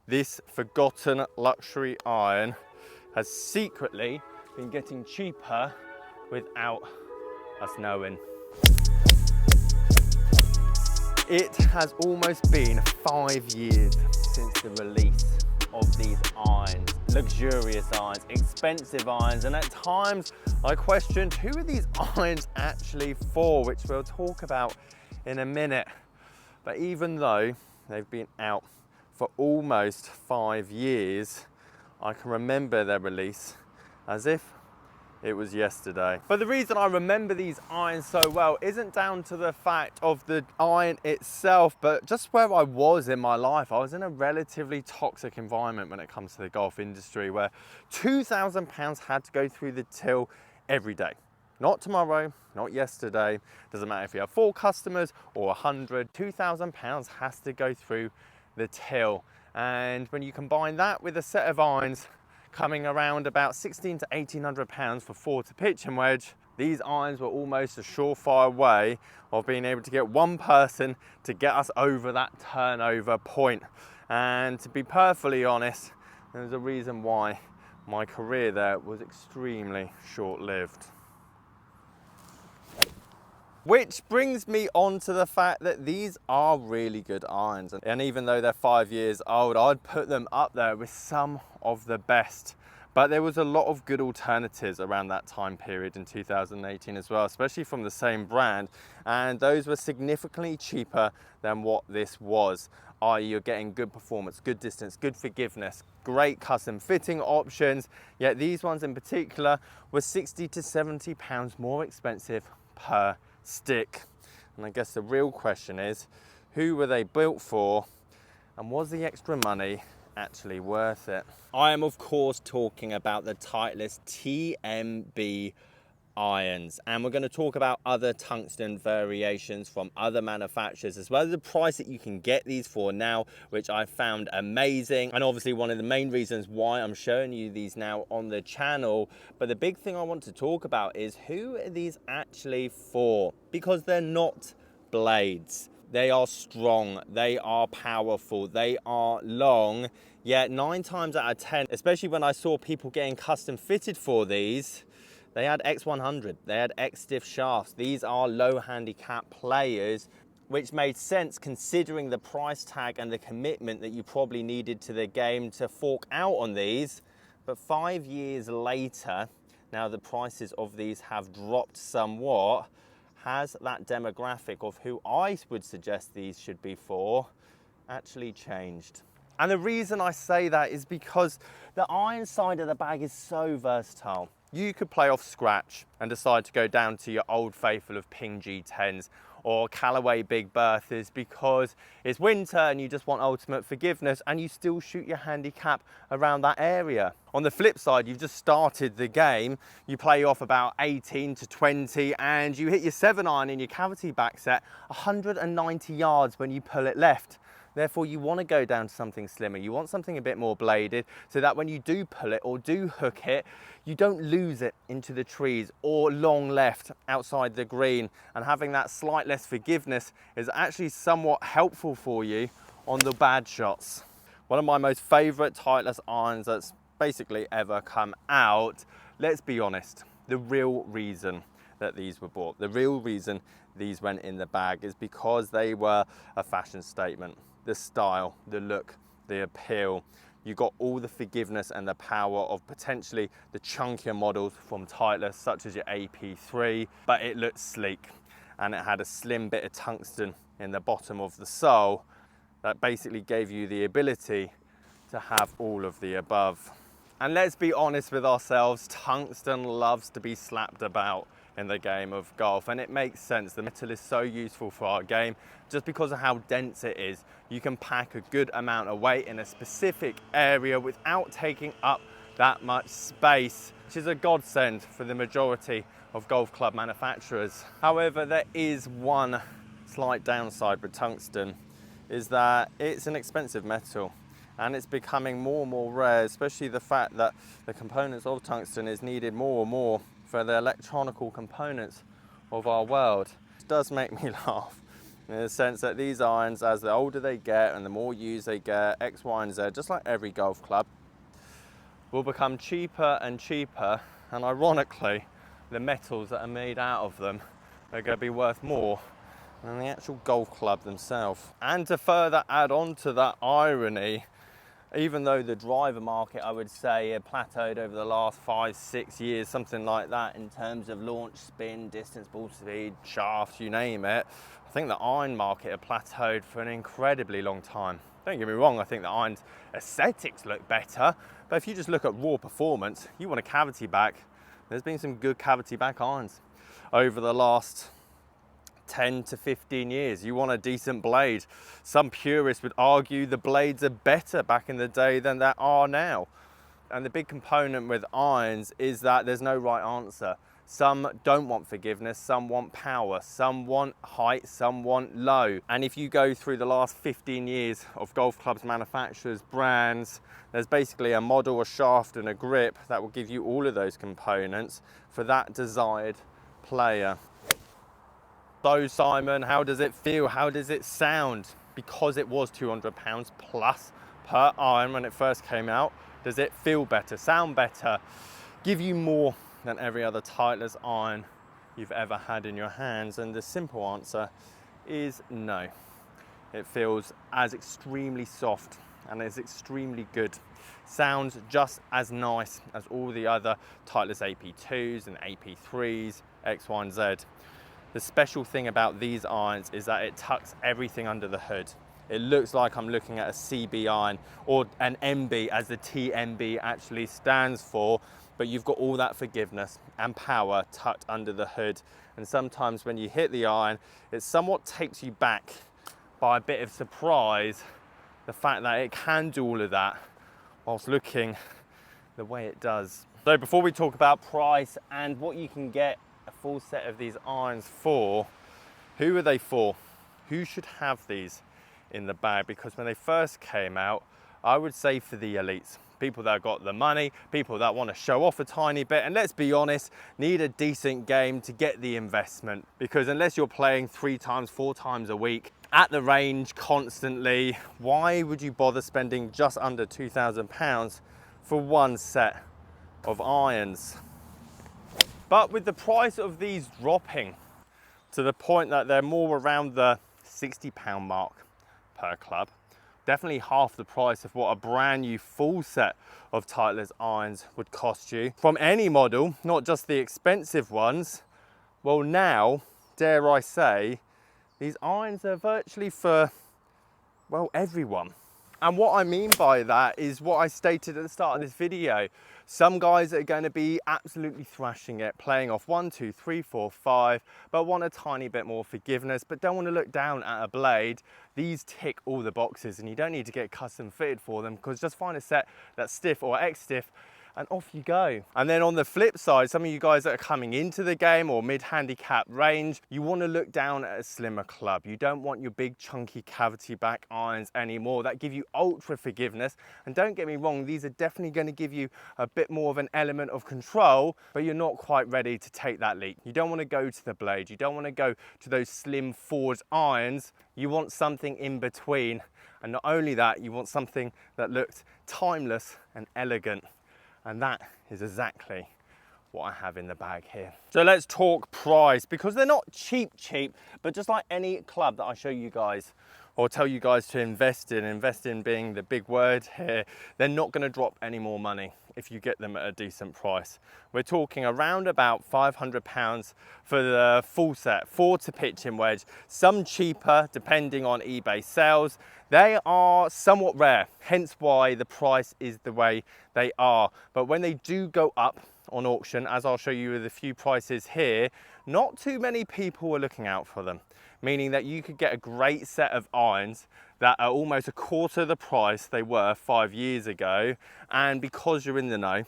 This forgotten luxury iron has secretly been getting cheaper without us knowing. It has almost been 5 years since the release of these irons, luxurious irons, expensive irons, and at times I questioned who are these irons actually for, which we'll talk about in a minute. But even though they've been out for almost 5 years, I can remember their release as if it was yesterday. But the reason I remember these irons so well isn't down to the fact of the iron itself, but just where I was in my life. I was in a relatively toxic environment when it comes to the golf industry, where £2,000 had to go through the till every day. Not tomorrow, not yesterday. Doesn't matter if you have 4 customers or 100, £2,000 has to go through the till. And when you combine that with a set of irons coming around about £1,600 to £1,800 for 4 to pitch and wedge, these irons were almost a surefire way of being able to get one person to get us over that turnover point. And to be perfectly honest, there's a reason why my career there was extremely short-lived. Which brings me on to the fact that these are really good irons. And even though they're 5 years old, I'd put them up there with some of the best. But there was a lot of good alternatives around that time period in 2018 as well, especially from the same brand. And those were significantly cheaper than what this was. i.e. you're getting good performance, good distance, good forgiveness, great custom fitting options. Yet these ones in particular were £60 to £70 more expensive per stick. And I guess the real question is, who were they built for, and was the extra money actually worth it? I am of course talking about the Titleist TMB irons, and we're going to talk about other tungsten variations from other manufacturers, as well as the price that you can get these for now, which I found amazing, and obviously one of the main reasons why I'm showing you these now on the channel. But the big thing I want to talk about is who are these actually for, because they're not blades. They are strong, they are powerful, they are long, yet 9 times out of 10, especially when I saw people getting custom fitted for these, they had X100, they had X stiff shafts. These are low handicap players, which made sense considering the price tag and the commitment that you probably needed to the game to fork out on these. But 5 years later, now the prices of these have dropped somewhat, has that demographic of who I would suggest these should be for actually changed? And the reason I say that is because the iron side of the bag is so versatile. You could play off scratch and decide to go down to your old faithful of Ping G10s or Callaway Big Berthas because it's winter and you just want ultimate forgiveness, and you still shoot your handicap around that area. On the flip side, you've just started the game, you play off about 18 to 20 and you hit your 7-iron in your cavity back set 190 yards when you pull it left. Therefore, you want to go down to something slimmer. You want something a bit more bladed so that when you do pull it or do hook it, you don't lose it into the trees or long left outside the green. And having that slight less forgiveness is actually somewhat helpful for you on the bad shots. One of my most favorite Titleist irons that's basically ever come out. Let's be honest, the real reason that these were bought, the real reason these went in the bag is because they were a fashion statement. The style, the look, the appeal. You got all the forgiveness and the power of potentially the chunkier models from Titleist, such as your AP3, but it looked sleek and it had a slim bit of tungsten in the bottom of the sole that basically gave you the ability to have all of the above. And let's be honest with ourselves, tungsten loves to be slapped about in the game of golf, and it makes sense. The metal is so useful for our game just because of how dense it is. You can pack a good amount of weight in a specific area without taking up that much space, which is a godsend for the majority of golf club manufacturers. However, there is one slight downside with tungsten, is that it's an expensive metal and it's becoming more and more rare, especially the fact that the components of tungsten is needed more and more for the electronical components of our world. It does make me laugh in the sense that these irons, as the older they get and the more use they get, X, Y, and Z, just like every golf club, will become cheaper and cheaper. And ironically, the metals that are made out of them are going to be worth more than the actual golf club themselves. And to further add on to that irony, even though the driver market, I would say, had plateaued over the last 5-6 years, something like that, in terms of launch, spin, distance, ball speed, shafts, you name it, I think the iron market had plateaued for an incredibly long time. Don't get me wrong, I think the iron's aesthetics look better, but if you just look at raw performance, you want a cavity back. There's been some good cavity back irons over the last 10 to 15 years. You want a decent blade. Some purists would argue the blades are better back in the day than they are now. And the big component with irons is that there's no right answer. Some don't want forgiveness, some want power, some want height, some want low. And if you go through the last 15 years of golf clubs, manufacturers, brands, there's basically a model, a shaft and a grip that will give you all of those components for that desired player. So Simon, how does it feel? How does it sound? Because it was £200 plus per iron when it first came out, does it feel better, sound better, give you more than every other Titleist iron you've ever had in your hands? And the simple answer is no. It feels as extremely soft and is extremely good. Sounds just as nice as all the other Titleist AP2s and AP3s, X, Y, and Z. The special thing about these irons is that it tucks everything under the hood. It looks like I'm looking at a CB iron or an MB, as the TMB actually stands for, but you've got all that forgiveness and power tucked under the hood. And sometimes when you hit the iron, it somewhat takes you back by a bit of surprise, the fact that it can do all of that whilst looking the way it does. So before we talk about price and what you can get a full set of these irons for, who are they for? Who should have these in the bag? Because when they first came out, I would say for the elites. People that got the money, people that want to show off a tiny bit, and let's be honest, need a decent game to get the investment. Because unless you're playing 3 times, 4 times a week at the range constantly, why would you bother spending just under £2,000 for one set of irons? But with the price of these dropping to the point that they're more around the £60 mark per club, definitely half the price of what a brand new full set of Titleist irons would cost you from any model, not just the expensive ones. Well, now, dare I say, these irons are virtually for, well, everyone. And what I mean by that is what I stated at the start of this video. Some guys are going to be absolutely thrashing it, playing off 1, 2, 3, 4, 5, but want a tiny bit more forgiveness, but don't want to look down at a blade. These tick all the boxes and you don't need to get custom fitted for them, because just find a set that's stiff or X-stiff and off you go. And then on the flip side, some of you guys that are coming into the game or mid-handicap range, you want to look down at a slimmer club. You don't want your big chunky cavity back irons anymore that give you ultra forgiveness. And don't get me wrong, these are definitely going to give you a bit more of an element of control, but you're not quite ready to take that leap. You don't want to go to the blade. You don't want to go to those slim forged irons. You want something in between. And not only that, you want something that looks timeless and elegant. And that is exactly what I have in the bag here. So let's talk price, because they're not cheap, but just like any club that I show you guys or tell you guys to invest in being the big word here, they're not going to drop any more money if you get them at a decent price. We're talking around about £500 for the full set, 4 to pitching wedge, some cheaper depending on eBay sales. They are somewhat rare, hence why the price is the way they are. But when they do go up on auction, as I'll show you with a few prices here, not too many people are looking out for them, meaning that you could get a great set of irons that are almost a quarter of the price they were 5 years ago. And because you're in the know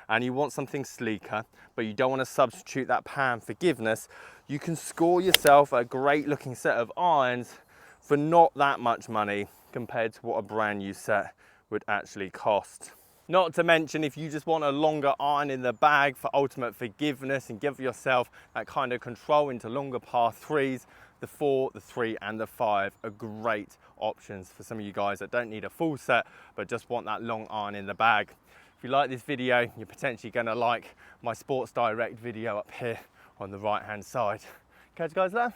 and you want something sleeker, but you don't want to substitute that power and forgiveness, you can score yourself a great looking set of irons for not that much money compared to what a brand new set would actually cost. Not to mention, if you just want a longer iron in the bag for ultimate forgiveness and give yourself that kind of control into longer par 3s, the 4, the 3 and the 5 are great options for some of you guys that don't need a full set but just want that long iron in the bag. If you like this video, you're potentially going to like my Sports Direct video up here on the right hand side. Catch you guys there.